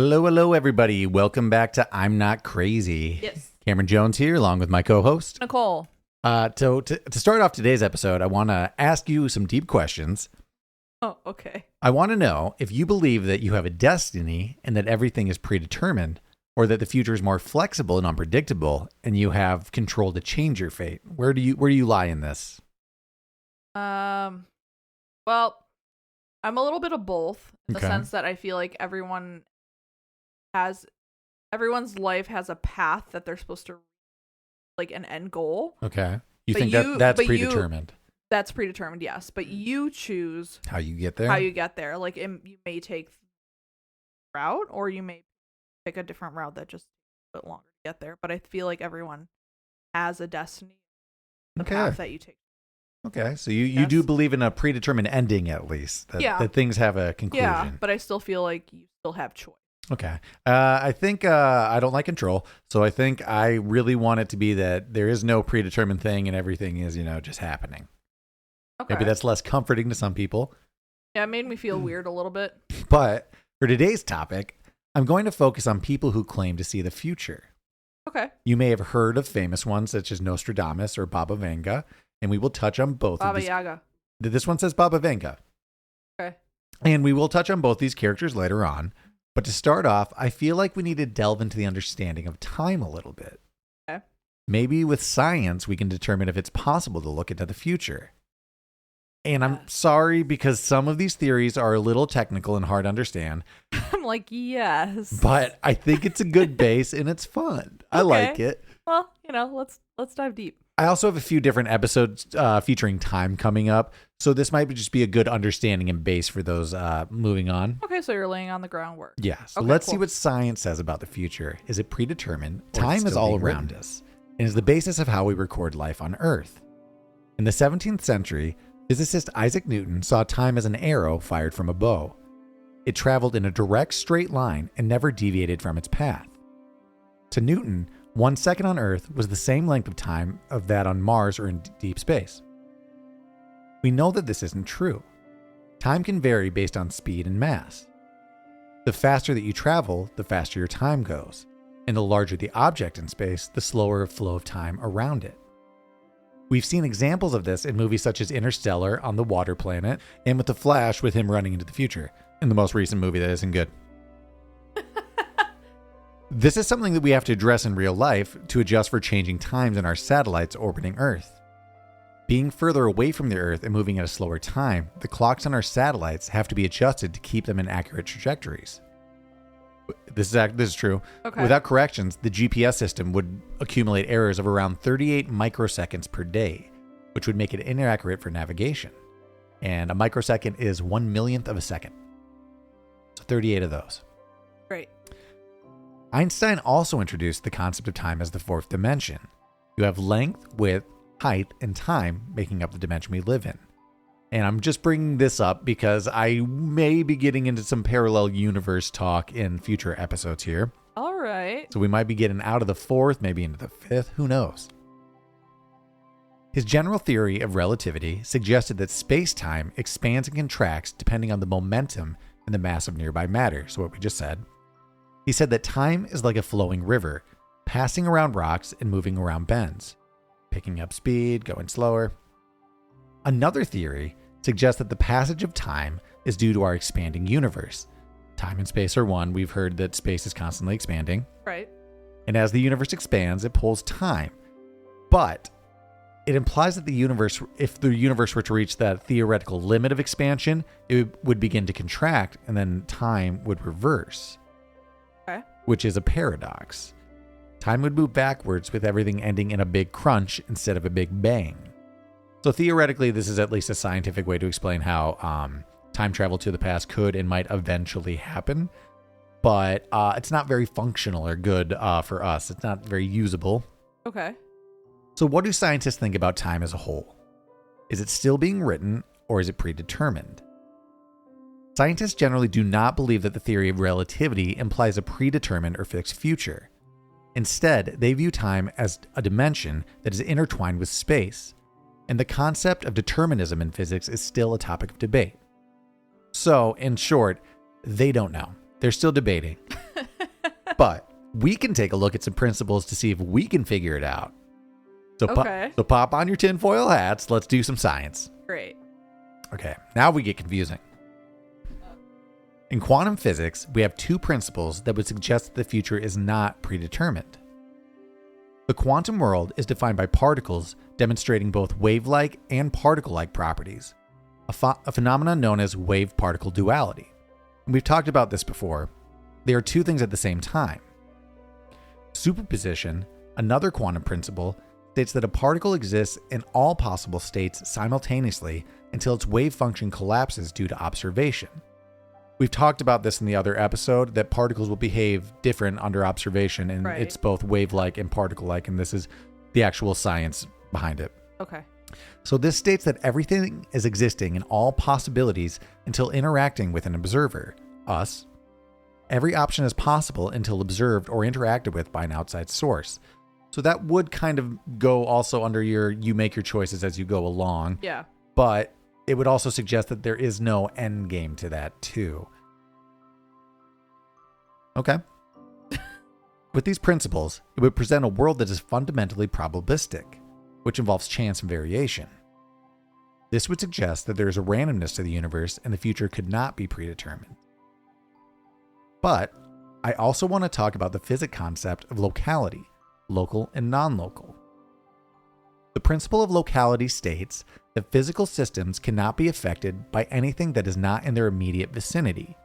Hello, everybody. Welcome back to I'm Not Crazy. Yes. Cameron Jones here, along with my co-host. Nicole. To start off today's episode, I want to ask you some deep questions. Oh, okay. I want to know if you believe that you have a destiny and that everything is predetermined, or that the future is more flexible and unpredictable, and you have control to change your fate. Where do you lie in this? Well, I'm a little bit of both in the sense that I feel like everyone's life has a path that they're supposed to, like, an end goal. Okay. You think that's predetermined? That's predetermined, yes. But you choose how you get there. Like, you may take the route, or you may pick a different route that just takes a bit longer to get there. But I feel like everyone has a destiny, the path that you take. Okay, so you do believe in a predetermined ending, at least. That things have a conclusion. Yeah, but I still feel like you still have choice. Okay. I think I don't like control, so I think I really want it to be that there is no predetermined thing and everything is, just happening. Okay. Maybe that's less comforting to some people. Yeah, it made me feel weird a little bit. But for today's topic, I'm going to focus on people who claim to see the future. Okay. You may have heard of famous ones such as Nostradamus or Baba Vanga, and we will touch on both Baba of these. Yaga. This one says Baba Vanga. Okay. And we will touch on both these characters later on. But to start off, I feel like we need to delve into the understanding of time a little bit. Okay. Maybe with science, we can determine if it's possible to look into the future. And I'm sorry because some of these theories are a little technical and hard to understand. I'm like, yes. But I think it's a good base and it's fun. I like it. Well, let's dive deep. I also have a few different episodes featuring time coming up. So this might just be a good understanding and base for those moving on. Okay, so you're laying on the groundwork. Yeah. So let's see what science says about the future. Is it predetermined? Time is all around us and is the basis of how we record life on Earth. In the 17th century, physicist Isaac Newton saw time as an arrow fired from a bow. It traveled in a direct straight line and never deviated from its path. To Newton, 1 second on Earth was the same length of time of that on Mars or in deep space. We know that this isn't true. Time can vary based on speed and mass. The faster that you travel, the faster your time goes, and the larger the object in space, the slower flow of time around it. We've seen examples of this in movies such as Interstellar on the water planet, and with The Flash with him running into the future, in the most recent movie that isn't good. This is something that we have to address in real life to adjust for changing times in our satellites orbiting Earth. Being further away from the Earth and moving at a slower time, the clocks on our satellites have to be adjusted to keep them in accurate trajectories. This is true. Okay. Without corrections, the GPS system would accumulate errors of around 38 microseconds per day, which would make it inaccurate for navigation. And a microsecond is 1/1,000,000th of a second. So 38 of those. Great. Einstein also introduced the concept of time as the fourth dimension. You have length, width, height, and time making up the dimension we live in. And I'm just bringing this up because I may be getting into some parallel universe talk in future episodes here. All right. So we might be getting out of the fourth, maybe into the fifth, who knows? His general theory of relativity suggested that space-time expands and contracts depending on the momentum and the mass of nearby matter, so what we just said. He said that time is like a flowing river, passing around rocks and moving around bends, picking up speed, going slower. Another theory suggests that the passage of time is due to our expanding universe. Time and space are one. We've heard that space is constantly expanding. Right. And as the universe expands, it pulls time. But it implies that if the universe were to reach that theoretical limit of expansion, it would begin to contract and then time would reverse. Okay. Which is a paradox. Time would move backwards with everything ending in a big crunch instead of a big bang. So theoretically, this is at least a scientific way to explain how time travel to the past could and might eventually happen. But it's not very functional or good for us. It's not very usable. Okay. So what do scientists think about time as a whole? Is it still being written or is it predetermined? Scientists generally do not believe that the theory of relativity implies a predetermined or fixed future. Instead, they view time as a dimension that is intertwined with space, and the concept of determinism in physics is still a topic of debate. So, in short, they don't know. They're still debating. But we can take a look at some principles to see if we can figure it out. So, so pop on your tinfoil hats. Let's do some science. Great. Okay, now we get confusing. In quantum physics, we have two principles that would suggest that the future is not predetermined. The quantum world is defined by particles demonstrating both wave-like and particle-like properties, a phenomenon known as wave-particle duality. And we've talked about this before. They are two things at the same time. Superposition, another quantum principle, states that a particle exists in all possible states simultaneously until its wave function collapses due to observation. We've talked about this in the other episode, that particles will behave different under observation, and It's both wave-like and particle-like, and this is the actual science behind it. Okay. So this states that everything is existing in all possibilities until interacting with an observer, us. Every option is possible until observed or interacted with by an outside source. So that would kind of go also under you make your choices as you go along. Yeah. But it would also suggest that there is no end game to that too. Okay. With these principles, it would present a world that is fundamentally probabilistic, which involves chance and variation. This would suggest that there is a randomness to the universe and the future could not be predetermined. But I also want to talk about the physics concept of locality, local and non-local. The principle of locality states that physical systems cannot be affected by anything that is not in their immediate vicinity.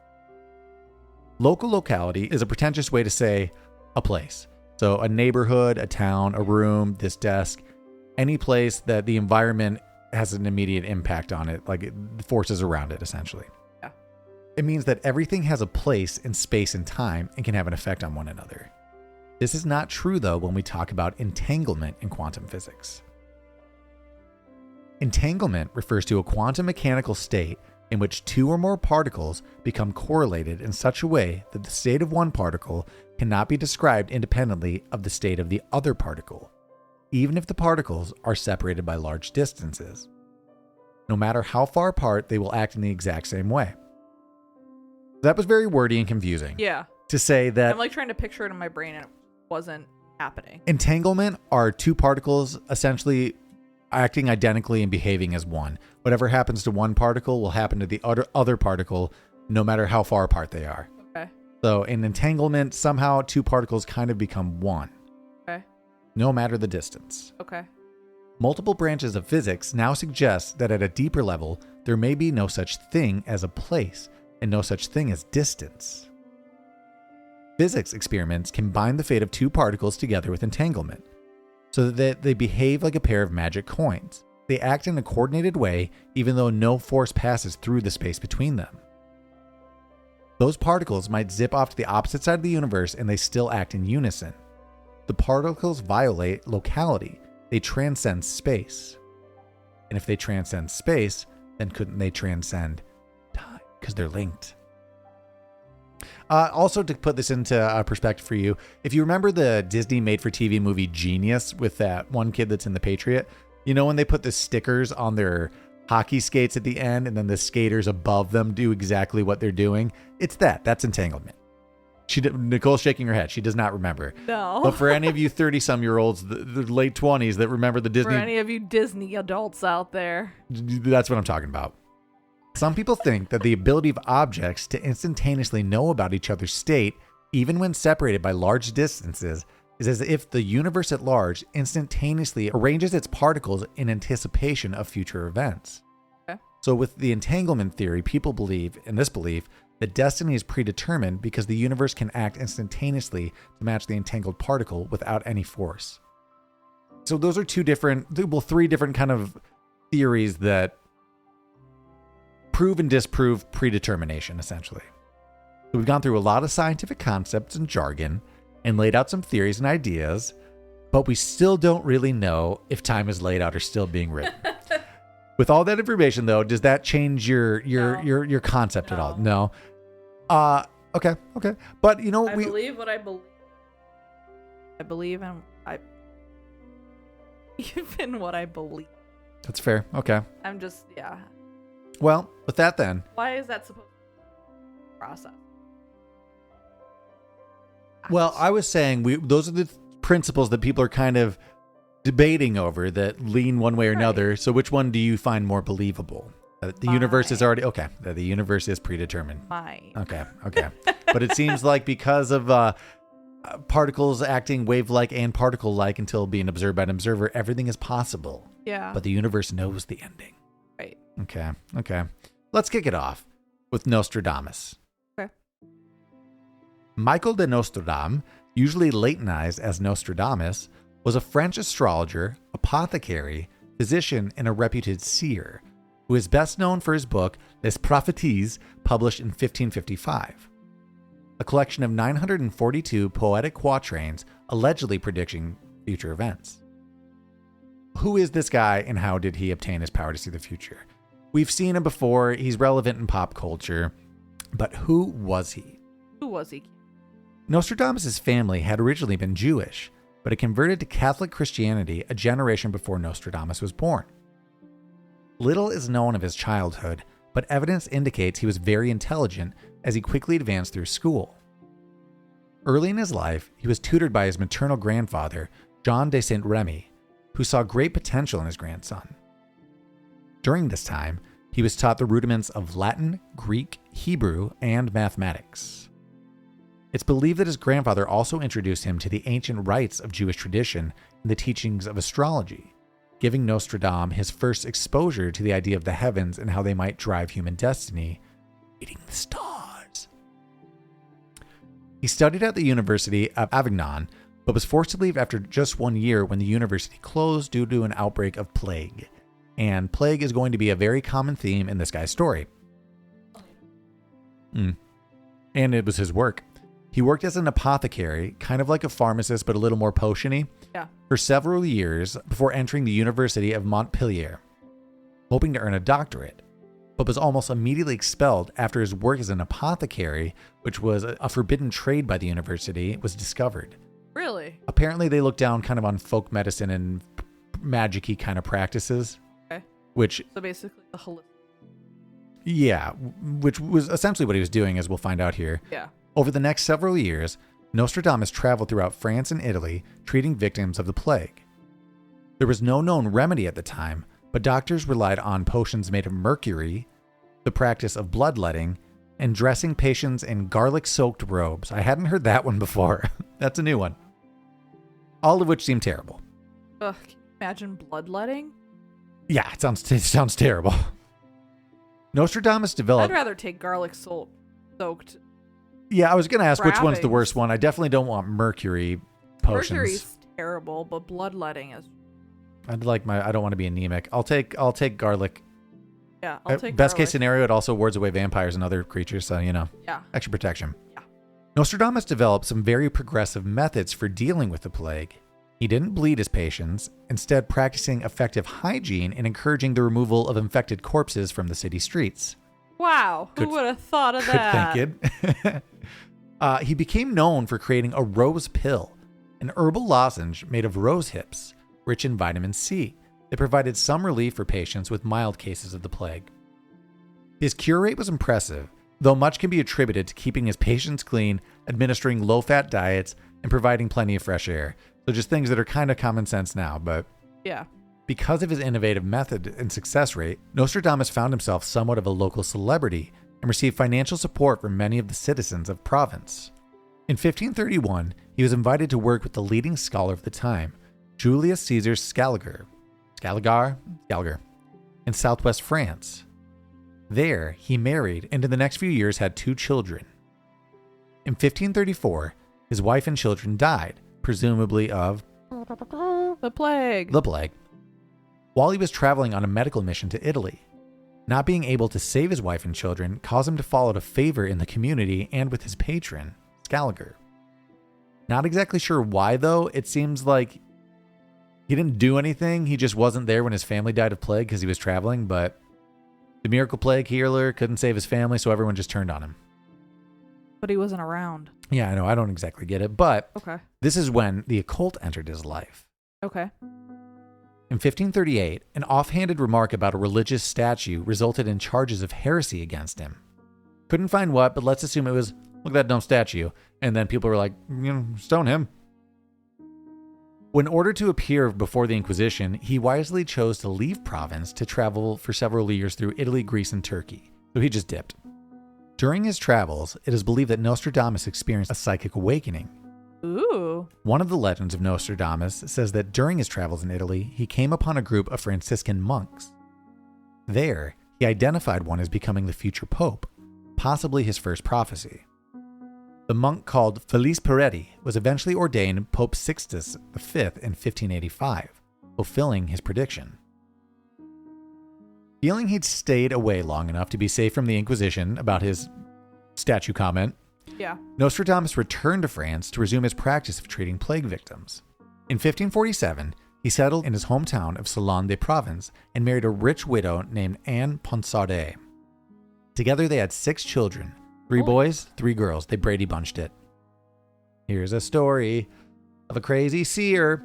Local locality is a pretentious way to say a place. So a neighborhood, a town, a room, this desk, any place that the environment has an immediate impact on it, like the forces around it, essentially. Yeah. It means that everything has a place in space and time and can have an effect on one another. This is not true, though, when we talk about entanglement in quantum physics. Entanglement refers to a quantum mechanical state in which two or more particles become correlated in such a way that the state of one particle cannot be described independently of the state of the other particle, even if the particles are separated by large distances. No matter how far apart, they will act in the exact same way. That was very wordy and confusing. Yeah. To say that I'm like trying to picture it in my brain and it wasn't happening. Entanglement are two particles essentially acting identically and behaving as one. Whatever happens to one particle will happen to the other particle, no matter how far apart they are. Okay. So in entanglement, somehow two particles kind of become one. Okay. No matter the distance. Okay. Multiple branches of physics now suggest that at a deeper level, there may be no such thing as a place and no such thing as distance. Physics experiments can bind the fate of two particles together with entanglement, so that they behave like a pair of magic coins. They act in a coordinated way, even though no force passes through the space between them. Those particles might zip off to the opposite side of the universe and they still act in unison. The particles violate locality. They transcend space. And if they transcend space, then couldn't they transcend time? Because they're linked. Also, to put this into perspective for you, if you remember the Disney made-for-TV movie Genius with that one kid that's in The Patriot, you know when they put the stickers on their hockey skates at the end and then the skaters above them do exactly what they're doing? It's that. That's entanglement. Nicole's shaking her head. She does not remember. No. But for any of you 30-some-year-olds, the late 20s that remember the Disney... For any of you Disney adults out there. That's what I'm talking about. Some people think that the ability of objects to instantaneously know about each other's state, even when separated by large distances, is as if the universe at large instantaneously arranges its particles in anticipation of future events. Okay. So with the entanglement theory, people believe, in this belief, that destiny is predetermined because the universe can act instantaneously to match the entangled particle without any force. So those are three different kind of theories that prove and disprove predetermination, essentially. So we've gone through a lot of scientific concepts and jargon and laid out some theories and ideas, but we still don't really know if time is laid out or still being written. With all that information, though, does that change your concept at all? No. Okay. But you know, I believe what I believe. I believe in what I believe. That's fair. Okay. I'm just Well, with that then. Why is that supposed to be a process? Well, I was saying those are the principles that people are kind of debating over that lean one way or another. So which one do you find more believable? The universe is already okay. The universe is predetermined. Fine. Okay. But it seems like because of particles acting wave-like and particle-like until being observed by an observer, everything is possible. Yeah. But the universe knows the ending. Right. Okay. Let's kick it off with Nostradamus. Okay. Michael de Nostradamus, usually latinized as Nostradamus, was a French astrologer, apothecary, physician, and a reputed seer, who is best known for his book Les Prophéties, published in 1555. A collection of 942 poetic quatrains allegedly predicting future events. Who is this guy and how did he obtain his power to see the future? We've seen him before. He's relevant in pop culture. But who was he? Who was he? Nostradamus' family had originally been Jewish, but it converted to Catholic Christianity a generation before Nostradamus was born. Little is known of his childhood, but evidence indicates he was very intelligent as he quickly advanced through school. Early in his life, he was tutored by his maternal grandfather, Jean de Saint-Remy, who saw great potential in his grandson. During this time, he was taught the rudiments of Latin, Greek, Hebrew, and mathematics. It's believed that his grandfather also introduced him to the ancient rites of Jewish tradition and the teachings of astrology, giving Nostradamus his first exposure to the idea of the heavens and how they might drive human destiny, reading the stars. He studied at the University of Avignon, but was forced to leave after just 1 year when the university closed due to an outbreak of plague. And plague is going to be a very common theme in this guy's story. And it was his work. He worked as an apothecary, kind of like a pharmacist, but a little more potion-y, for several years before entering the University of Montpellier, hoping to earn a doctorate, but was almost immediately expelled after his work as an apothecary, which was a forbidden trade by the university, was discovered. Really? Apparently they looked down kind of on folk medicine and magic-y kind of practices. Okay. So basically the holistic. Yeah, which was essentially what he was doing, as we'll find out here. Yeah. Over the next several years, Nostradamus traveled throughout France and Italy, treating victims of the plague. There was no known remedy at the time, but doctors relied on potions made of mercury, the practice of bloodletting, and dressing patients in garlic-soaked robes. I hadn't heard that one before. That's a new one. All of which seem terrible. Ugh, can you imagine bloodletting? Yeah, it sounds terrible. Nostradamus developed... I'd rather take garlic-soaked. Yeah, I was going to ask which one's the worst one. I definitely don't want mercury potions. Mercury's terrible, but bloodletting is... I don't want to be anemic. I'll take garlic. Yeah, I'll take Best garlic. case scenario, it also wards away vampires and other creatures, so, extra protection. Yeah. Nostradamus developed some very progressive methods for dealing with the plague. He didn't bleed his patients, instead practicing effective hygiene and encouraging the removal of infected corpses from the city streets. Wow, who would have thought of that? Good thinking. He became known for creating a rose pill, an herbal lozenge made of rose hips, rich in vitamin C, that provided some relief for patients with mild cases of the plague. His cure rate was impressive, though much can be attributed to keeping his patients clean, administering low-fat diets, and providing plenty of fresh air. So just things that are kind of common sense now, but... Yeah. Because of his innovative method and success rate, Nostradamus found himself somewhat of a local celebrity and received financial support from many of the citizens of Provence. In 1531, he was invited to work with the leading scholar of the time, Julius Caesar Scaliger, in southwest France. There, he married and in the next few years had 2 children. In 1534, his wife and children died, presumably of the plague. While he was traveling on a medical mission to Italy. Not being able to save his wife and children caused him to fall out of favor in the community and with his patron, Scaliger. Not exactly sure why, though. It seems like he didn't do anything. He just wasn't there when his family died of plague because he was traveling, but the miracle plague healer couldn't save his family, so everyone just turned on him. But he wasn't around. Yeah, I know. I don't exactly get it, but okay. This is when the occult entered his life. Okay. In 1538, an offhanded remark about a religious statue resulted in charges of heresy against him. Couldn't find what, but let's assume it was Look at that dumb statue. And then people were like, stone him. When ordered to appear before the Inquisition, he wisely chose to leave Provence to travel for several years through Italy, Greece, and Turkey. So he just dipped. During his travels, it is believed that Nostradamus experienced a psychic awakening. Ooh. One of the legends of Nostradamus says that during his travels in Italy, he came upon a group of Franciscan monks. There, he identified one as becoming the future pope, possibly his first prophecy. The monk called Felice Peretti was eventually ordained Pope Sixtus V in 1585, fulfilling his prediction. Feeling he'd stayed away long enough to be safe from the Inquisition about his statue comment, Nostradamus returned to France to resume his practice of treating plague victims. In 1547, he settled in his hometown of Salon-de-Provence and married a rich widow named Anne Ponsardet. Together they had 6 children, 3 boys, 3 girls. They Brady Bunched it. Here's a story of a crazy seer.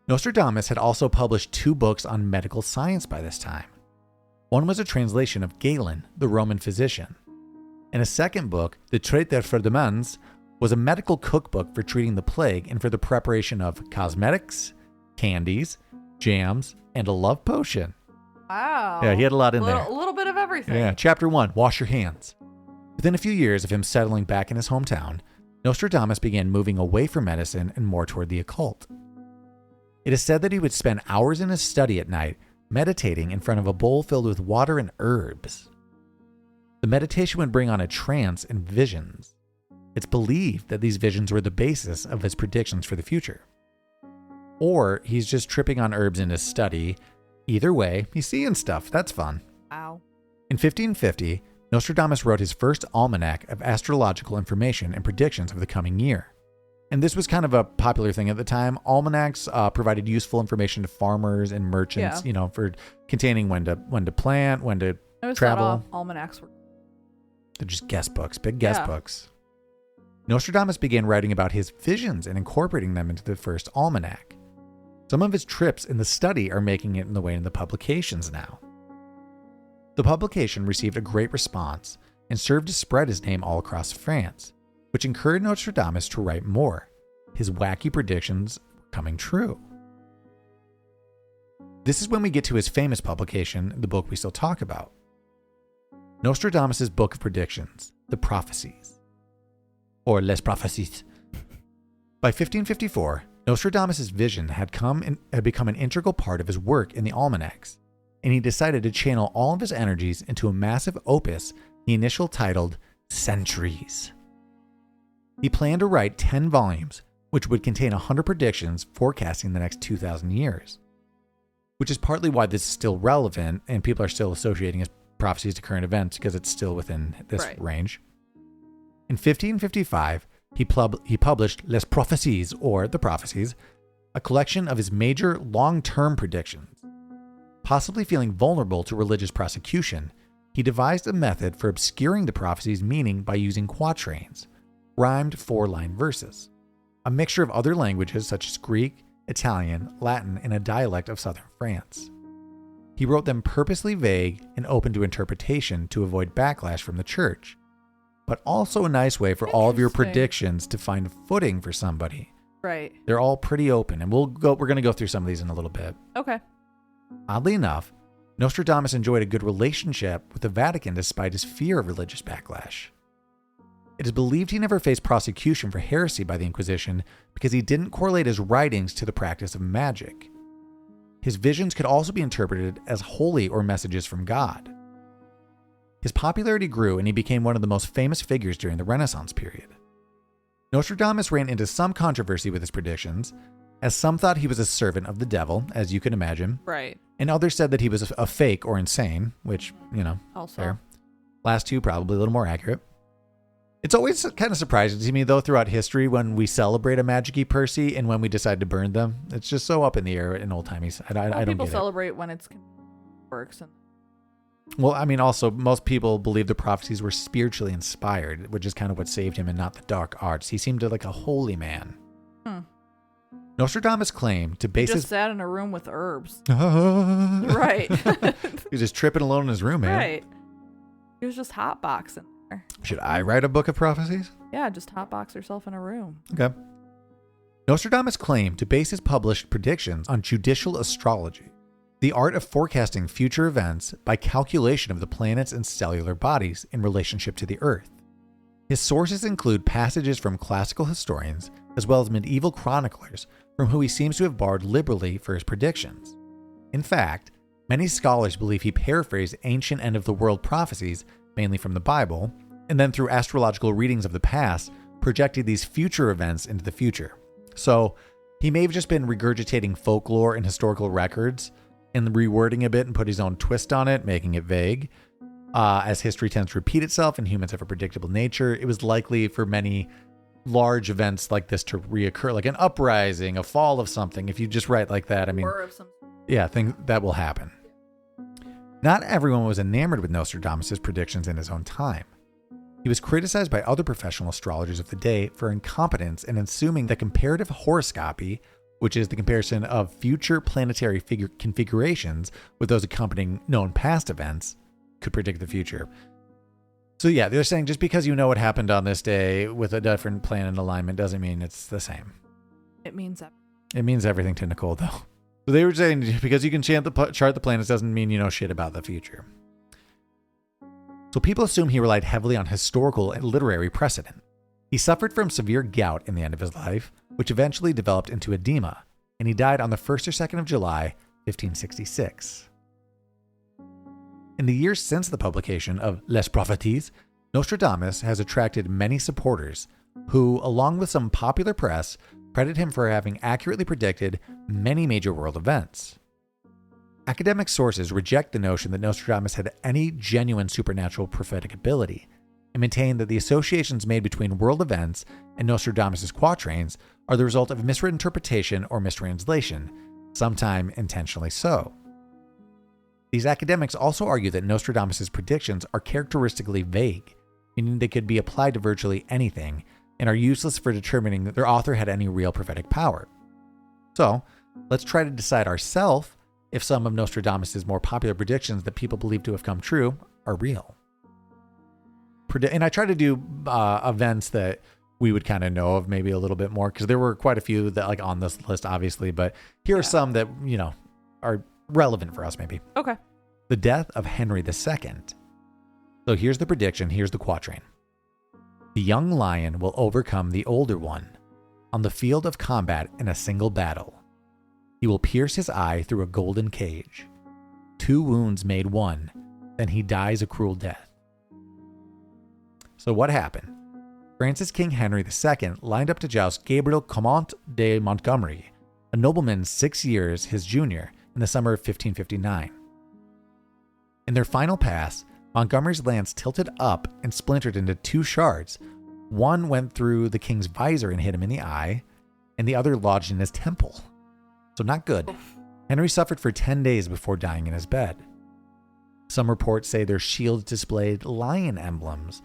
Nostradamus had also published 2 books on medical science by this time. One was a translation of Galen, the Roman physician. And a second book, the Traité for Demans, was a medical cookbook for treating the plague and for the preparation of cosmetics, candies, jams, and a love potion. Wow. Yeah, he had a lot in there. A little bit of everything. Yeah, chapter 1, wash your hands. Within a few years of him settling back in his hometown, Nostradamus began moving away from medicine and more toward the occult. It is said that he would spend hours in his study at night, meditating in front of a bowl filled with water and herbs. The meditation would bring on a trance and visions. It's believed that these visions were the basis of his predictions for the future. Or he's just tripping on herbs in his study. Either way, he's seeing stuff. That's fun. Wow. In 1550, Nostradamus wrote his first almanac of astrological information and predictions of the coming year. And this was kind of a popular thing at the time. Almanacs provided useful information to farmers and merchants, for containing when to plant, when to travel. Almanacs were. They're just guest books, big guest books. Nostradamus began writing about his visions and incorporating them into the first almanac. Some of his trips in the study are making it in the way in the publications now. The publication received a great response and served to spread his name all across France, which encouraged Nostradamus to write more. His wacky predictions were coming true. This is when we get to his famous publication, the book we still talk about. Nostradamus' book of predictions, The Prophecies, or Les Prophéties. By 1554, Nostradamus' vision had become an integral part of his work in the almanacs, and he decided to channel all of his energies into a massive opus he initially titled Centuries. He planned to write 10 volumes, which would contain 100 predictions forecasting the next 2,000 years, which is partly why this is still relevant and people are still associating his prophecies to current events because it's still within this range. In 1555, he published Les Prophéties, or The Prophecies, a collection of his major long-term predictions. Possibly feeling vulnerable to religious prosecution, he devised a method for obscuring the prophecies' meaning by using quatrains, rhymed 4-line verses, a mixture of other languages such as Greek, Italian, Latin, and a dialect of southern France. He wrote them purposely vague and open to interpretation to avoid backlash from the church, but also a nice way for all of your predictions to find footing for somebody. Right. They're all pretty open, and we're going to go through some of these in a little bit. Okay. Oddly enough, Nostradamus enjoyed a good relationship with the Vatican despite his fear of religious backlash. It is believed he never faced prosecution for heresy by the Inquisition because he didn't correlate his writings to the practice of magic. His visions could also be interpreted as holy or messages from God. His popularity grew and he became one of the most famous figures during the Renaissance period. Nostradamus ran into some controversy with his predictions, as some thought he was a servant of the devil, as you can imagine. Right. And others said that he was a fake or insane, which, also fair. Last two, probably a little more accurate. It's always kind of surprising to me, though, throughout history when we celebrate a Magic-y Percy and when we decide to burn them. It's just so up in the air in old timies. I don't get it. People celebrate when it's works. Well, I mean, also, most people believe the prophecies were spiritually inspired, which is kind of what saved him and not the dark arts. He seemed like a holy man. Nostradamus claimed to base he just sat in a room with herbs. Right. He was just tripping alone in his room, man. Right. He was just hotboxing. Should I write a book of prophecies? Yeah, just hotbox yourself in a room. Okay. Nostradamus claimed to base his published predictions on judicial astrology, the art of forecasting future events by calculation of the planets and cellular bodies in relationship to the Earth. His sources include passages from classical historians as well as medieval chroniclers from whom he seems to have borrowed liberally for his predictions. In fact, many scholars believe he paraphrased ancient end-of-the-world prophecies, mainly from the Bible, and then through astrological readings of the past, projected these future events into the future. So he may have just been regurgitating folklore and historical records and rewording a bit and put his own twist on it, making it vague. As history tends to repeat itself and humans have a predictable nature, it was likely for many large events like this to reoccur, like an uprising, a fall of something. If you just write like that, I mean, yeah, that will happen. Not everyone was enamored with Nostradamus' predictions in his own time. He was criticized by other professional astrologers of the day for incompetence in assuming that comparative horoscopy, which is the comparison of future planetary configurations with those accompanying known past events, could predict the future. So yeah, they're saying just because you know what happened on this day with a different planet alignment doesn't mean it's the same. It means that. It means everything to Nicole, though. So they were saying because you can chart the planets doesn't mean you know shit about the future. So people assume he relied heavily on historical and literary precedent. He suffered from severe gout in the end of his life, which eventually developed into edema, and he died on the 1st or 2nd of July, 1566. In the years since the publication of Les Prophéties, Nostradamus has attracted many supporters who, along with some popular press, credit him for having accurately predicted many major world events. Academic sources reject the notion that Nostradamus had any genuine supernatural prophetic ability and maintain that the associations made between world events and Nostradamus' quatrains are the result of misinterpretation or mistranslation, sometime intentionally so. These academics also argue that Nostradamus' predictions are characteristically vague, meaning they could be applied to virtually anything, and are useless for determining that their author had any real prophetic power. So, let's try to decide ourselves if some of Nostradamus' more popular predictions that people believe to have come true are real. And I try to do events that we would kind of know of maybe a little bit more, because there were quite a few that like on this list, obviously, but here are some that, you know, are relevant for us maybe. Okay. The death of Henry II. So here's the prediction, here's the quatrain. The young lion will overcome the older one on the field of combat in a single battle. He will pierce his eye through a golden cage. 2 wounds made 1, then he dies a cruel death. So what happened? France's King Henry II lined up to joust Gabriel Comte de Montgomery, a nobleman 6 years his junior, in the summer of 1559. In their final pass, Montgomery's lance tilted up and splintered into 2 shards. One went through the king's visor and hit him in the eye, and the other lodged in his temple. So not good. Henry suffered for 10 days before dying in his bed. Some reports say their shields displayed lion emblems,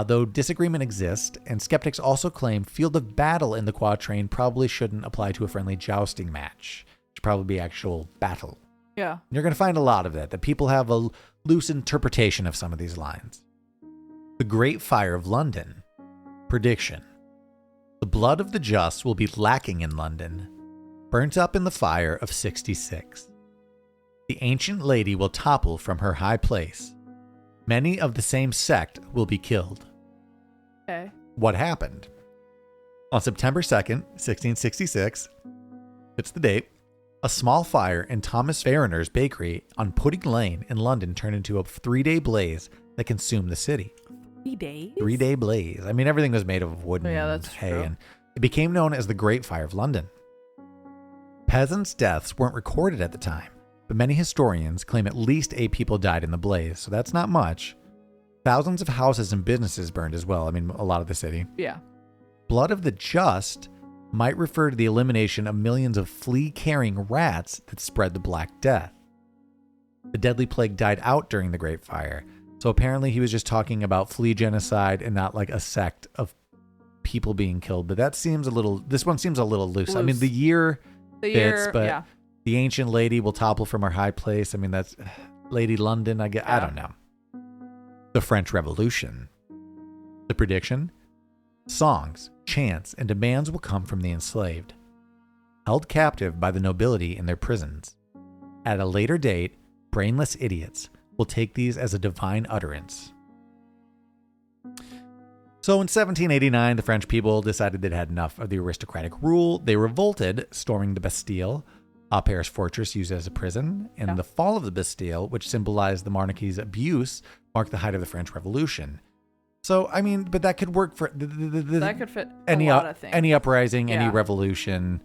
though disagreement exists, and skeptics also claim field of battle in the quatrain probably shouldn't apply to a friendly jousting match. It should probably be actual battle. Yeah. And you're going to find a lot of that people have a loose interpretation of some of these lines. The Great Fire of London. Prediction. The blood of the just will be lacking in London, burnt up in the fire of 66. The ancient lady will topple from her high place. Many of the same sect will be killed. Okay. What happened? On September 2nd, 1666, it's the date, a small fire in Thomas Farriner's bakery on Pudding Lane in London turned into a 3-day blaze that consumed the city. 3 days? 3-day blaze. I mean, everything was made of wood and hay, and it became known as the Great Fire of London. Peasants' deaths weren't recorded at the time, but many historians claim at least 8 people died in the blaze, so that's not much. Thousands of houses and businesses burned as well. I mean, a lot of the city. Yeah. Blood of the just might refer to the elimination of millions of flea-carrying rats that spread the Black Death. The deadly plague died out during the Great Fire, so apparently he was just talking about flea genocide and not like a sect of people being killed. But that seems this one seems a little loose. I mean, the year fits, but yeah. The ancient lady will topple from her high place. I mean, that's Lady London, I guess. Yeah. I don't know. The French Revolution. The prediction? Songs, chants, and demands will come from the enslaved, held captive by the nobility in their prisons. At a later date, brainless idiots will take these as a divine utterance. So in 1789, the French people decided they'd had enough of the aristocratic rule. They revolted, storming the Bastille, a Paris fortress used as a prison. And the fall of the Bastille, which symbolized the monarchy's abuse, marked the height of the French Revolution. So, I mean, but that could work for... that could fit any, a lot of things. Any uprising, any revolution,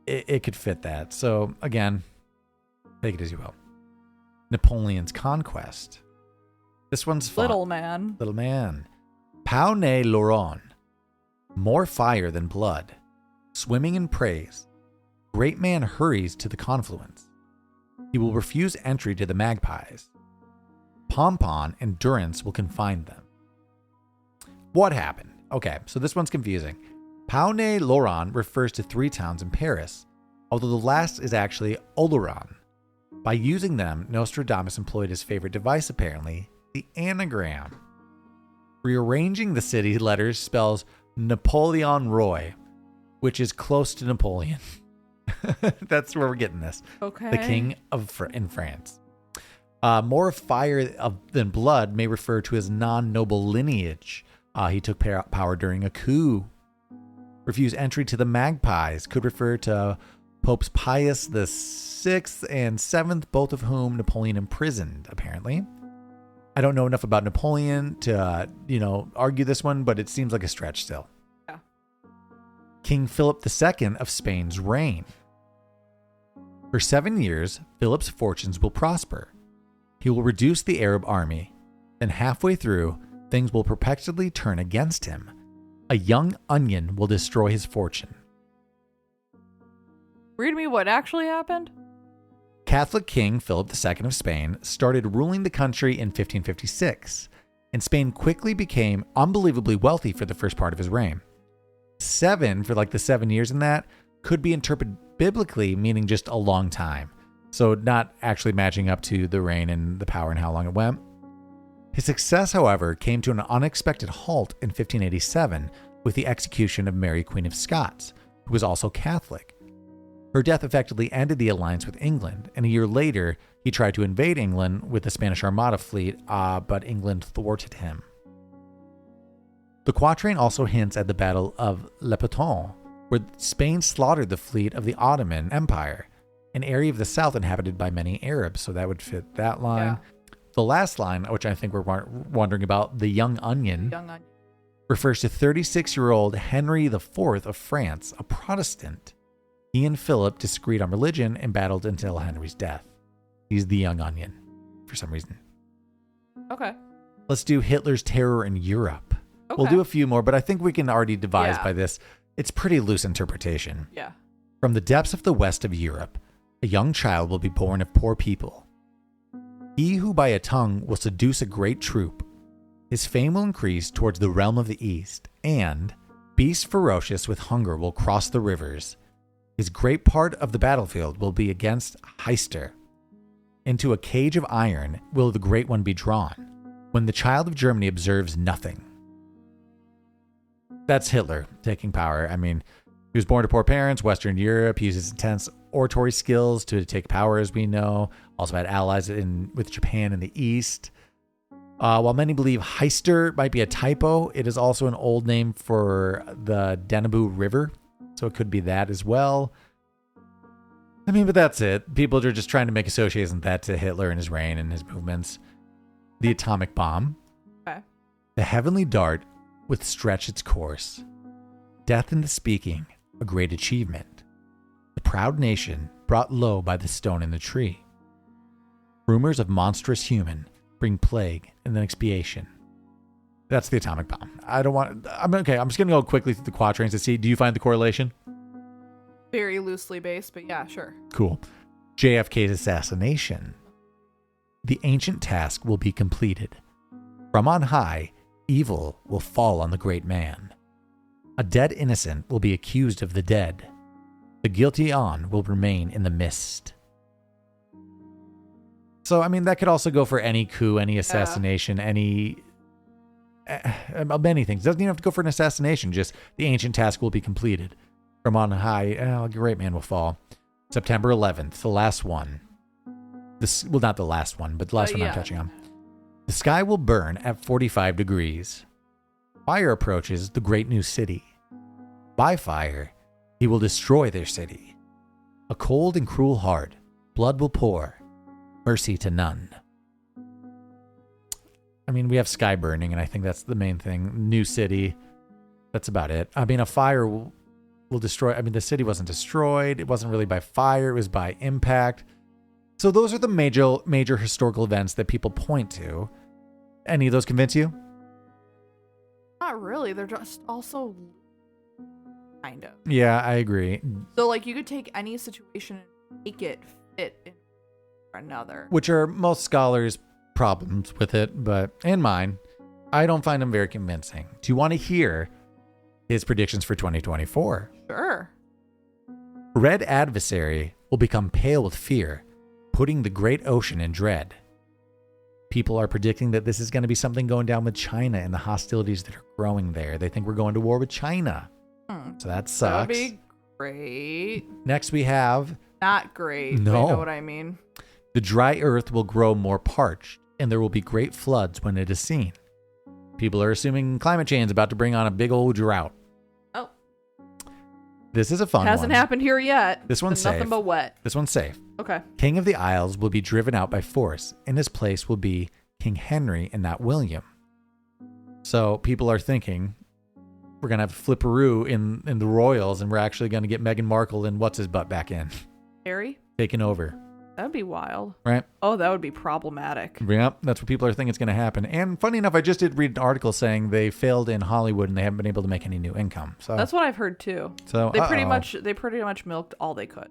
it could fit that. So, again, take it as you will. Napoleon's conquest. This one's fun. Little man. Pau ne Laurent. More fire than blood. Swimming in praise. Great man hurries to the confluence. He will refuse entry to the magpies. Pompon and durance will confine them. What happened? Okay, so this one's confusing. Pau ne Laurent refers to 3 towns in Paris, although the last is actually Oloron. By using them, Nostradamus employed his favorite device apparently, the anagram. Rearranging the city letters spells Napoleon Roy, which is close to Napoleon. That's where we're getting this. Okay. The king in France. More fire than blood may refer to his non-noble lineage. He took power during a coup. Refuse entry to the magpies could refer to Popes Pius the Sixth and Seventh, both of whom Napoleon imprisoned, apparently. I don't know enough about Napoleon to, argue this one, but it seems like a stretch still. Yeah. King Philip II of Spain's reign. For 7 years, Philip's fortunes will prosper. He will reduce the Arab army. Then halfway through, things will perpetually turn against him. A young onion will destroy his fortune. Read me what actually happened. Catholic King Philip II of Spain started ruling the country in 1556, and Spain quickly became unbelievably wealthy for the first part of his reign. 7, for like the 7 years in that, could be interpreted biblically, meaning just a long time. So not actually matching up to the reign and the power and how long it went. His success, however, came to an unexpected halt in 1587 with the execution of Mary, Queen of Scots, who was also Catholic. Her death effectively ended the alliance with England, and a year later, he tried to invade England with the Spanish Armada fleet, but England thwarted him. The quatrain also hints at the Battle of Le Peloton, where Spain slaughtered the fleet of the Ottoman Empire, an area of the south inhabited by many Arabs, so that would fit that line. Yeah. The last line, which I think we're wondering about, the young onion, refers to 36-year-old Henry IV of France, a Protestant. He and Philip disagreed on religion and battled until Henry's death. He's the young onion, for some reason. Okay. Let's do Hitler's terror in Europe. Okay. We'll do a few more, but I think we can already devise by this. It's pretty loose interpretation. Yeah. From the depths of the west of Europe, a young child will be born of poor people. He who by a tongue will seduce a great troop. His fame will increase towards the realm of the east, and beasts ferocious with hunger will cross the rivers. His great part of the battlefield will be against Heister. Into a cage of iron will the great one be drawn, when the child of Germany observes nothing. That's Hitler taking power. I mean, he was born to poor parents, Western Europe. He used his intense oratory skills to take power, as we know. Also had allies with Japan in the east. While many believe Heister might be a typo, it is also an old name for the Danube River. So it could be that as well. I mean, but that's it. People are just trying to make associations with that to Hitler and his reign and his movements. The atomic bomb. Okay. The heavenly dart would stretch its course. Death in the speaking, a great achievement. The proud nation brought low by the stone in the tree. Rumors of monstrous human bring plague and then expiation. That's the atomic bomb. I'm just going to go quickly through the quatrains to see. Do you find the correlation? Very loosely based, but yeah, sure. Cool. JFK's assassination. The ancient task will be completed. From on high, evil will fall on the great man. A dead innocent will be accused of the dead. The guilty will remain in the mist. So, I mean, that could also go for any coup, any assassination, any many things. Doesn't even have to go for an assassination. Just the ancient task will be completed. From on high, a great man will fall. September 11th, the last one. Well, not the last one, but the last one I'm touching on. The sky will burn at 45 degrees. Fire approaches the great new city. By fire, he will destroy their city. A cold and cruel heart, blood will pour, mercy to none. I mean, we have sky burning, and I think that's the main thing. New city, that's about it. I mean, a fire will destroy. I mean, the city wasn't destroyed. It wasn't really by fire. It was by impact. So those are the major historical events that people point to. Any of those convince you? Not really. They're just also kind of. Yeah, I agree. So, like, you could take any situation and make it fit in another. Which are most scholars' problems with it, but and mine. I don't find them very convincing. Do you want to hear his predictions for 2024? Sure. Red adversary will become pale with fear, putting the great ocean in dread. People are predicting that this is going to be something going down with China and the hostilities that are growing there. They think we're going to war with China. So that sucks. That would be great. Next we have... Not great. No. You know what I mean? The dry earth will grow more parched, and there will be great floods when it is seen. People are assuming climate change is about to bring on a big old drought. Oh. This is a fun one. Hasn't happened here yet. This one's safe. Nothing but wet. This one's safe. Okay. King of the Isles will be driven out by force. In his place will be King Henry and not William. So people are thinking we're going to have flipperoo in the royals, and we're actually going to get Meghan Markle and what's his butt back in. Harry? Taking over. That'd be wild. Right? Oh, that would be problematic. Yeah, that's what people are thinking is going to happen. And funny enough, I just did read an article saying they failed in Hollywood and they haven't been able to make any new income. So that's what I've heard too. So they pretty much milked all they could.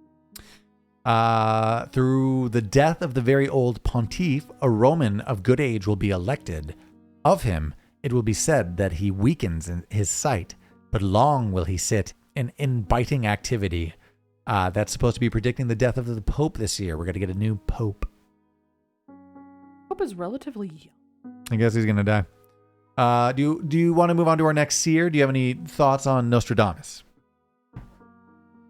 Through the death of the very old pontiff, a Roman of good age will be elected. Of him, it will be said that he weakens in his sight, but long will he sit in biting activity. That's supposed to be predicting the death of the Pope this year. We're going to get a new Pope. Pope is relatively young. I guess he's going to die. Do you want to move on to our next seer? Do you have any thoughts on Nostradamus?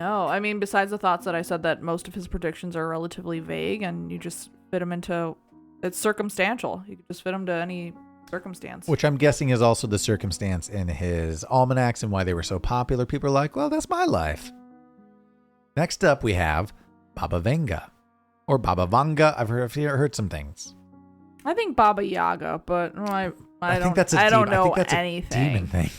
No, I mean, besides the thoughts that I said that most of his predictions are relatively vague and you just fit them into, it's circumstantial. You can just fit them to any circumstance. Which I'm guessing is also the circumstance in his almanacs and why they were so popular. People are like, well, that's my life. Next up, we have Baba Vanga, or Baba Vanga. I've heard some things. I think Baba Yaga, but I think that's a demon thing.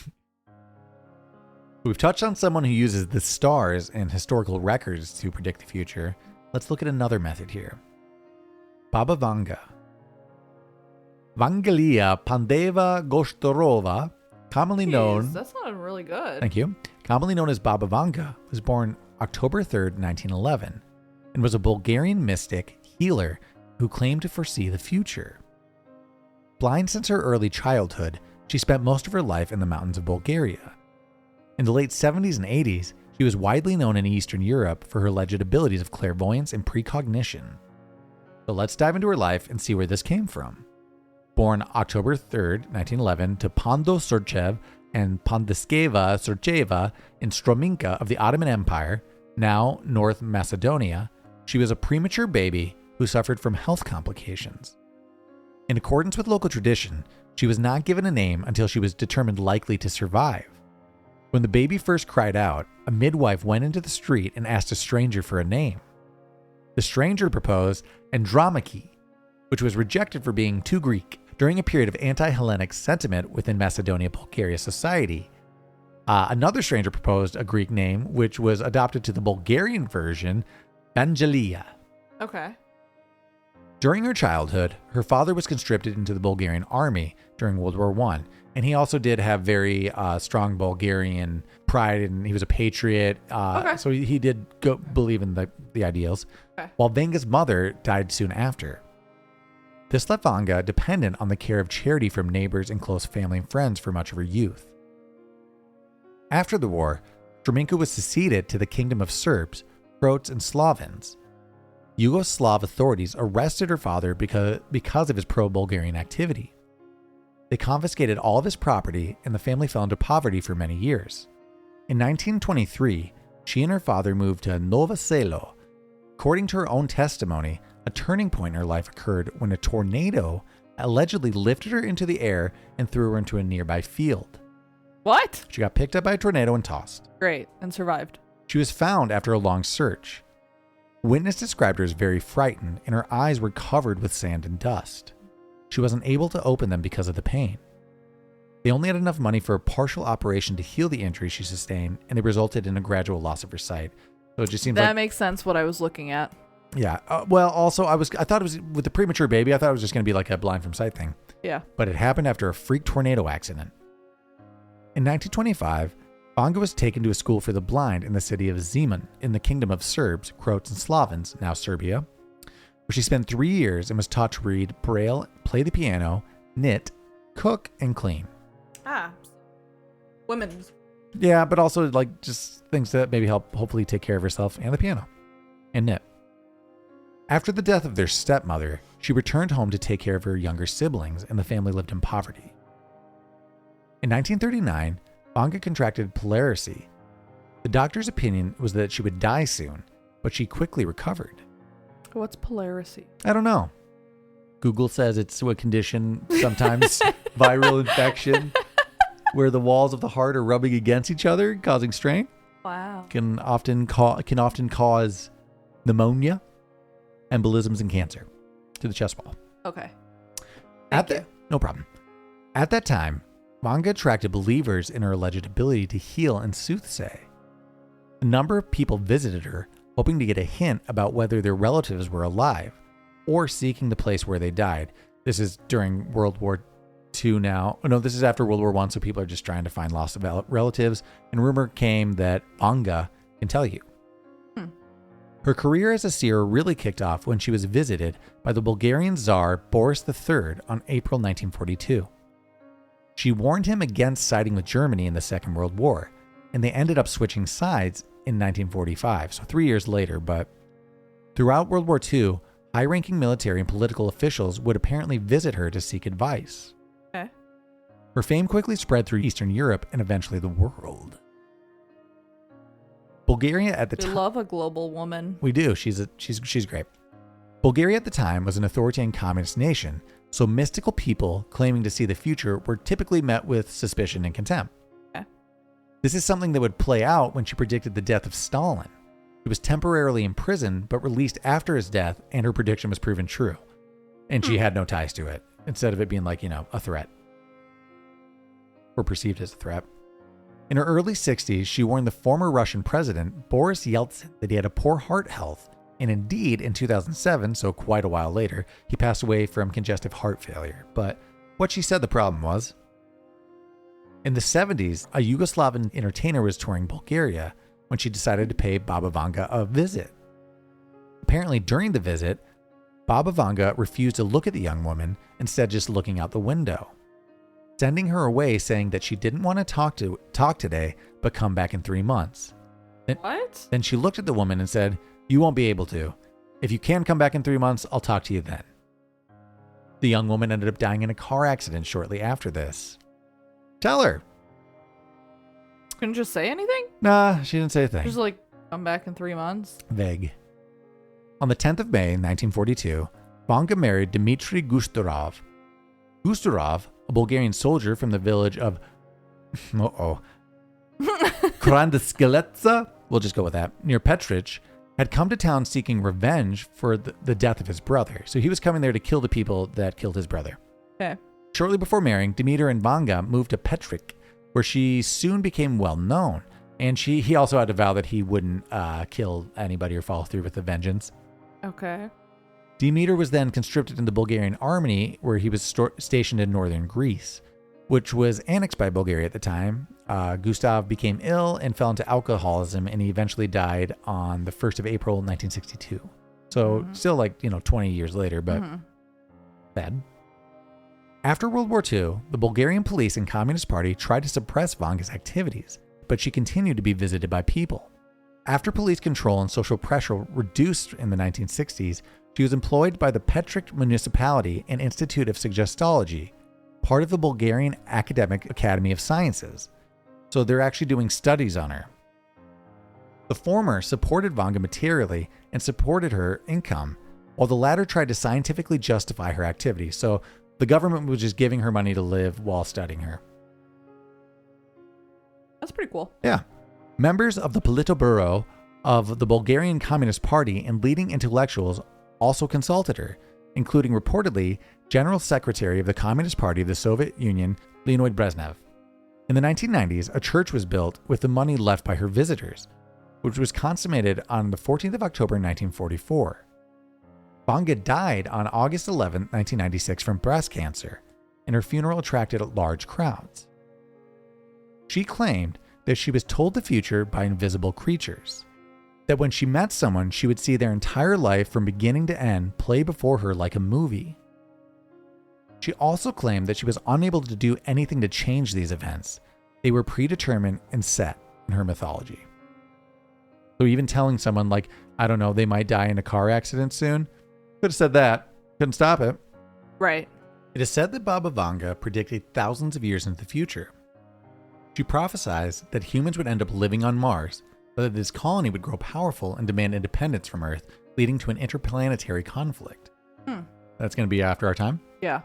We've touched on someone who uses the stars and historical records to predict the future. Let's look at another method here. Baba Vanga. Vangelia Pandeva Gostorova, commonly known... That sounded really good. Thank you. Commonly known as Baba Vanga, was born October 3rd, 1911, and was a Bulgarian mystic healer who claimed to foresee the future. Blind since her early childhood, she spent most of her life in the mountains of Bulgaria. In the late 70s and 80s, she was widely known in Eastern Europe for her alleged abilities of clairvoyance and precognition. So let's dive into her life and see where this came from. Born October 3rd, 1911, to Pondo Surchev and Pondiskeva Surcheva in Strominka of the Ottoman Empire, now North Macedonia, she was a premature baby who suffered from health complications. In accordance with local tradition, she was not given a name until she was determined likely to survive. When the baby first cried out, a midwife went into the street and asked a stranger for a name. The stranger proposed Andromache, which was rejected for being too Greek. During a period of anti-Hellenic sentiment within Macedonia-Bulgaria society, another stranger proposed a Greek name, which was adopted to the Bulgarian version, Vangelia. Okay. During her childhood, her father was conscripted into the Bulgarian army during World War I, and he also did have very strong Bulgarian pride, and he was a patriot, so he did believe in the ideals, while Vanga's mother died soon after. This left Vanga dependent on the care of charity from neighbors and close family and friends for much of her youth. After the war, Strominka was seceded to the kingdom of Serbs, Croats, and Slovens. Yugoslav authorities arrested her father because of his pro-Bulgarian activity. They confiscated all of his property, and the family fell into poverty for many years. In 1923, she and her father moved to Novo Selo. According to her own testimony, a turning point in her life occurred when a tornado allegedly lifted her into the air and threw her into a nearby field. What? She got picked up by a tornado and tossed. Great, and survived. She was found after a long search. Witness described her as very frightened, and her eyes were covered with sand and dust. She wasn't able to open them because of the pain. They only had enough money for a partial operation to heal the injury she sustained, and it resulted in a gradual loss of her sight. So it just seems that makes sense what I was looking at. Yeah. Well, also, I thought it was with the premature baby. I thought it was just going to be like a blind from sight thing. Yeah. But it happened after a freak tornado accident. In 1925, Vanga was taken to a school for the blind in the city of Zemun in the Kingdom of Serbs, Croats, and Slavons, now Serbia, where she spent 3 years and was taught to read Braille, play the piano, knit, cook, and clean. Women's. Yeah, but also like just things that maybe help hopefully take care of herself and the piano and knit. After the death of their stepmother, she returned home to take care of her younger siblings, and the family lived in poverty. In 1939, Vanga contracted pleurisy. The doctor's opinion was that she would die soon, but she quickly recovered. What's pleurisy? I don't know. Google says it's a condition, sometimes viral infection, where the walls of the heart are rubbing against each other, causing strain. Wow. Can often cause pneumonia, embolisms, and cancer to the chest wall. Okay. No problem. At that time, Vanga attracted believers in her alleged ability to heal and soothsay. A number of people visited her, hoping to get a hint about whether their relatives were alive or seeking the place where they died. This is during World War II now. Oh, no, this is after World War I, so people are just trying to find lost relatives. And rumor came that Vanga can tell you. Her career as a seer really kicked off when she was visited by the Bulgarian Tsar Boris III on April 1942. She warned him against siding with Germany in the Second World War, and they ended up switching sides in 1945, so 3 years later. But throughout World War II, high-ranking military and political officials would apparently visit her to seek advice. Okay. Her fame quickly spread through Eastern Europe and eventually the world. Bulgaria at the time. We love a global woman. We do. She's great. Bulgaria at the time was an authoritarian communist nation, so mystical people claiming to see the future were typically met with suspicion and contempt. Okay. This is something that would play out when she predicted the death of Stalin. He was temporarily imprisoned, but released after his death, and her prediction was proven true. And she had no ties to it, instead of it being like, a threat. Or perceived as a threat. In her early 60s, she warned the former Russian president, Boris Yeltsin, that he had a poor heart health. And indeed, in 2007, so quite a while later, he passed away from congestive heart failure. But what she said the problem was, in the 70s, a Yugoslavian entertainer was touring Bulgaria when she decided to pay Baba Vanga a visit. Apparently, during the visit, Baba Vanga refused to look at the young woman, instead just looking out the window, sending her away saying that she didn't want to talk today, but come back in 3 months. What? Then she looked at the woman and said, "You won't be able to. If you can come back in 3 months, I'll talk to you then." The young woman ended up dying in a car accident shortly after this. Tell her. Couldn't just say anything? Nah, she didn't say a thing. Just like, come back in 3 months? Vague. On the 10th of May, 1942, Vanga married Dmitry Gusturov. Gusturov, a Bulgarian soldier from the village of Krandaskeletsa, we'll just go with that, near Petrich, had come to town seeking revenge for the death of his brother. So he was coming there to kill the people that killed his brother. Okay. Shortly before marrying, Demeter and Vanga moved to Petrich, where she soon became well known. And he also had to vow that he wouldn't kill anybody or follow through with the vengeance. Okay. Demeter was then conscripted in the Bulgarian army, where he was stationed in northern Greece, which was annexed by Bulgaria at the time. Gustav became ill and fell into alcoholism, and he eventually died on the 1st of April, 1962. So still 20 years later, but bad. After World War II, the Bulgarian police and Communist Party tried to suppress Vanga's activities, but she continued to be visited by people. After police control and social pressure reduced in the 1960s, she was employed by the Petrich Municipality and Institute of Suggestology, part of the Bulgarian Academic Academy of Sciences. So they're actually doing studies on her. The former supported Vanga materially and supported her income, while the latter tried to scientifically justify her activity. So the government was just giving her money to live while studying her. That's pretty cool. Yeah. Members of the Politburo of the Bulgarian Communist Party and leading intellectuals also consulted her, including reportedly General Secretary of the Communist Party of the Soviet Union, Leonid Brezhnev. In the 1990s, a church was built with the money left by her visitors, which was consummated on the 14th of October 1944. Vanga died on August 11, 1996 from breast cancer, and her funeral attracted large crowds. She claimed that she was told the future by invisible creatures, that when she met someone, she would see their entire life from beginning to end play before her like a movie. She also claimed that she was unable to do anything to change these events. They were predetermined and set in her mythology. So even telling someone like, I don't know, they might die in a car accident soon, could have said that. Couldn't stop it. Right. It is said that Baba Vanga predicted thousands of years into the future. She prophesied that humans would end up living on Mars, but that this colony would grow powerful and demand independence from Earth, leading to an interplanetary conflict. That's going to be after our time? Yeah.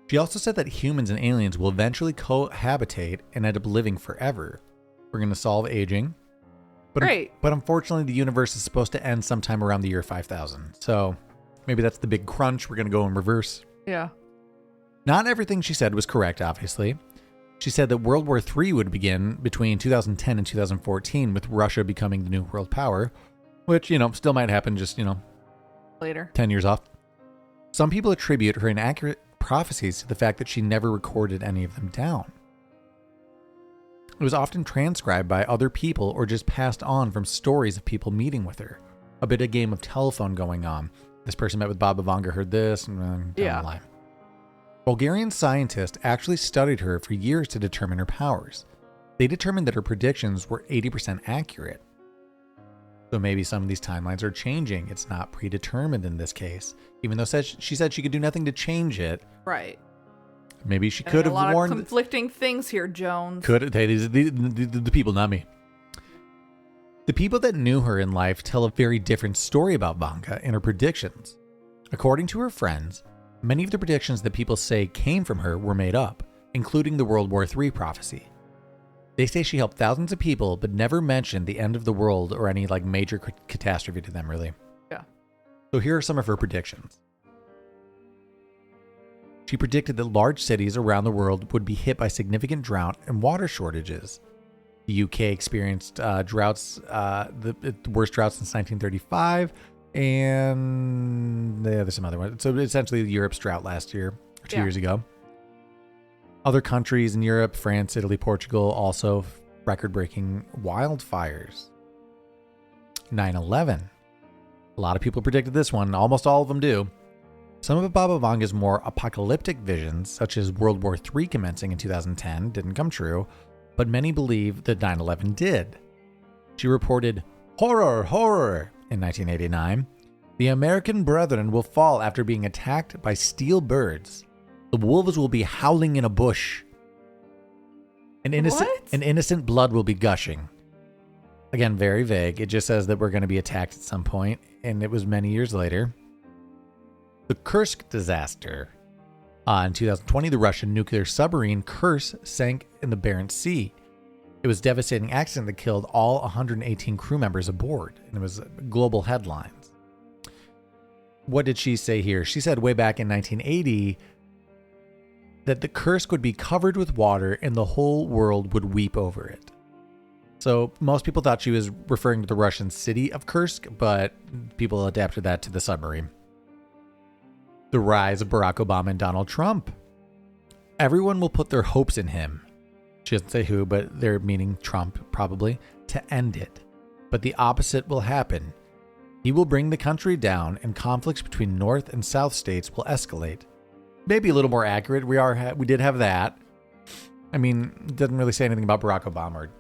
She also said that humans and aliens will eventually cohabitate and end up living forever. We're going to solve aging. Great. But unfortunately, the universe is supposed to end sometime around the year 5000. So maybe that's the big crunch. We're going to go in reverse. Yeah. Not everything she said was correct, obviously. She said that World War III would begin between 2010 and 2014 with Russia becoming the new world power, which, still might happen just, later. 10 years off. Some people attribute her inaccurate prophecies to the fact that she never recorded any of them down. It was often transcribed by other people or just passed on from stories of people meeting with her. A bit of game of telephone going on. This person met with Baba Vanga, heard this, and then down the line. Bulgarian scientists actually studied her for years to determine her powers. They determined that her predictions were 80% accurate. So maybe some of these timelines are changing. It's not predetermined in this case. Even though she said she could do nothing to change it. Right. Maybe she could have warned. A lot of conflicting things here, Jones. Hey, these are the people, not me. The people that knew her in life tell a very different story about Vanga and her predictions. According to her friends, many of the predictions that people say came from her were made up, including the World War III prophecy. They say she helped thousands of people, but never mentioned the end of the world or any major catastrophe to them, really. Yeah. So here are some of her predictions. She predicted that large cities around the world would be hit by significant drought and water shortages. The UK experienced droughts, the worst drought since 1935, and there's some other ones. So essentially, Europe's drought last year, or 2 years ago. Other countries in Europe, France, Italy, Portugal, also record-breaking wildfires. 9/11. A lot of people predicted this one. Almost all of them do. Some of Baba Vanga's more apocalyptic visions, such as World War III commencing in 2010, didn't come true, but many believe that 9/11 did. She reported, "Horror, horror," in 1989. The American brethren will fall after being attacked by steel birds. The wolves will be howling in a bush. An innocent blood will be gushing. Again, very vague. It just says that we're going to be attacked at some point, and it was many years later. The Kursk disaster. In 2020, the Russian nuclear submarine Kursk sank in the Barents Sea. It was a devastating accident that killed all 118 crew members aboard, and it was global headlines. What did she say here? She said way back in 1980 that the Kursk would be covered with water and the whole world would weep over it. So most people thought she was referring to the Russian city of Kursk, but people adapted that to the submarine. The rise of Barack Obama and Donald Trump. Everyone will put their hopes in him. She doesn't say who, but they're meaning Trump, probably, to end it. But the opposite will happen. He will bring the country down, and conflicts between North and South states will escalate. Maybe a little more accurate. We did have that. I mean, it doesn't really say anything about Barack Obama, or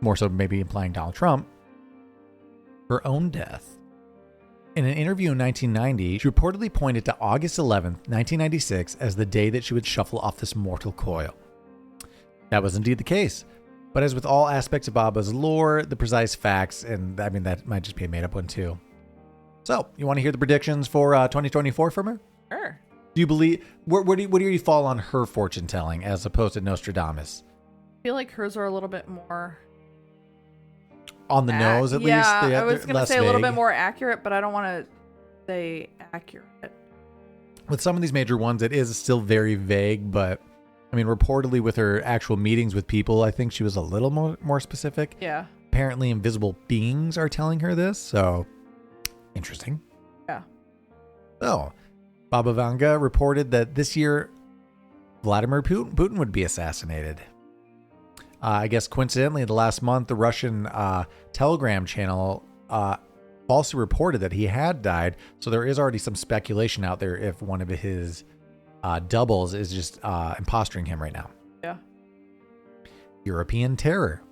more so maybe implying Donald Trump. Her own death. In an interview in 1990, she reportedly pointed to August 11th, 1996 as the day that she would shuffle off this mortal coil. That was indeed the case. But as with all aspects of Baba's lore, the precise facts, and I mean, that might just be a made-up one too. So, you want to hear the predictions for 2024 from her? Sure. Do you believe, where do you fall on her fortune telling as opposed to Nostradamus? I feel like hers are a little bit more on the nose, at least. Yeah, I was going to say vague. a little bit more accurate, but I don't want to say accurate. With some of these major ones, it is still very vague, but I mean, reportedly with her actual meetings with people, I think she was a little more specific. Yeah. Apparently invisible beings are telling her this, so interesting. Yeah. So, Baba Vanga reported that this year Vladimir Putin would be assassinated. I guess coincidentally, the last month, the Russian Telegram channel falsely reported that he had died. So there is already some speculation out there if one of his doubles is just impostoring him right now. Yeah. European terror.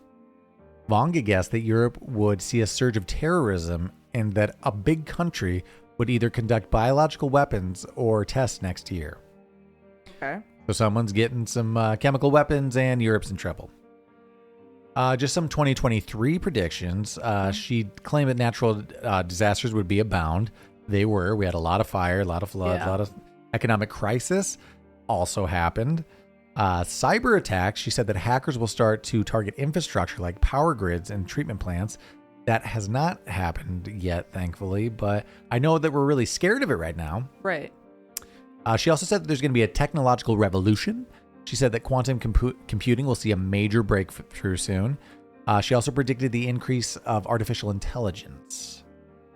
Vanga guessed that Europe would see a surge of terrorism and that a big country would either conduct biological weapons or tests next year. Okay. So someone's getting some chemical weapons and Europe's in trouble. Just some 2023 predictions. She claimed that natural disasters would be abound. They were. We had a lot of fire, a lot of floods, a lot of economic crisis also happened. Cyber attacks. She said that hackers will start to target infrastructure like power grids and treatment plants. That has not happened yet, thankfully, but I know that we're really scared of it right now. Right. She also said that there's going to be a technological revolution. She said that quantum computing will see a major breakthrough soon. She also predicted the increase of artificial intelligence.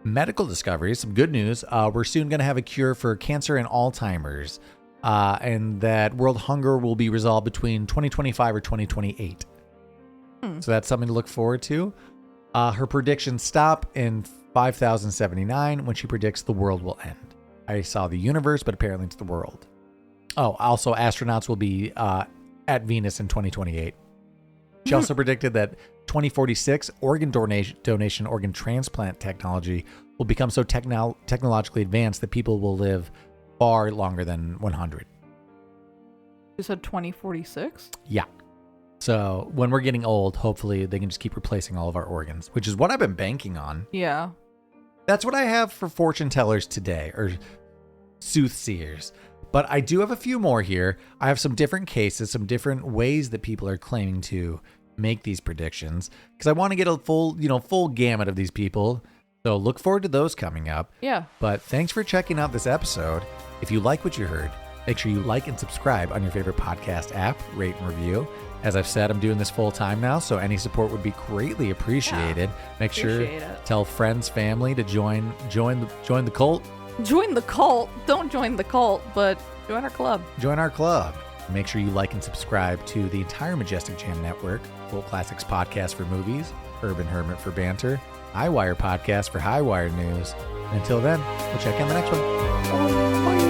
Medical discoveries, some good news. We're soon going to have a cure for cancer and Alzheimer's, and that world hunger will be resolved between 2025 or 2028. So that's something to look forward to. Her predictions stop in 5079 when she predicts the world will end. I saw the universe, but apparently it's the world. Oh, also astronauts will be at Venus in 2028. She also predicted that 2046 organ donation, organ transplant technology will become so technologically advanced that people will live far longer than 100. You said 2046? Yeah. So when we're getting old, hopefully they can just keep replacing all of our organs, which is what I've been banking on. Yeah. That's what I have for fortune tellers today, or soothsayers. But I do have a few more here. I have some different cases, some different ways that people are claiming to make these predictions, because I want to get a full gamut of these people. So look forward to those coming up. Yeah. But thanks for checking out this episode. If you like what you heard, make sure you like and subscribe on your favorite podcast app, rate and review. As I've said, I'm doing this full time now, so any support would be greatly appreciated. Make sure tell friends, family to join the cult. Join the cult. Don't join the cult, but join our club. Join our club. Make sure you like and subscribe to the entire Majestic Jam Network, Cult Classics Podcast for movies, Urban Hermit for banter, Highwire Podcast for Highwire news. And until then, we'll check in the next one. Bye.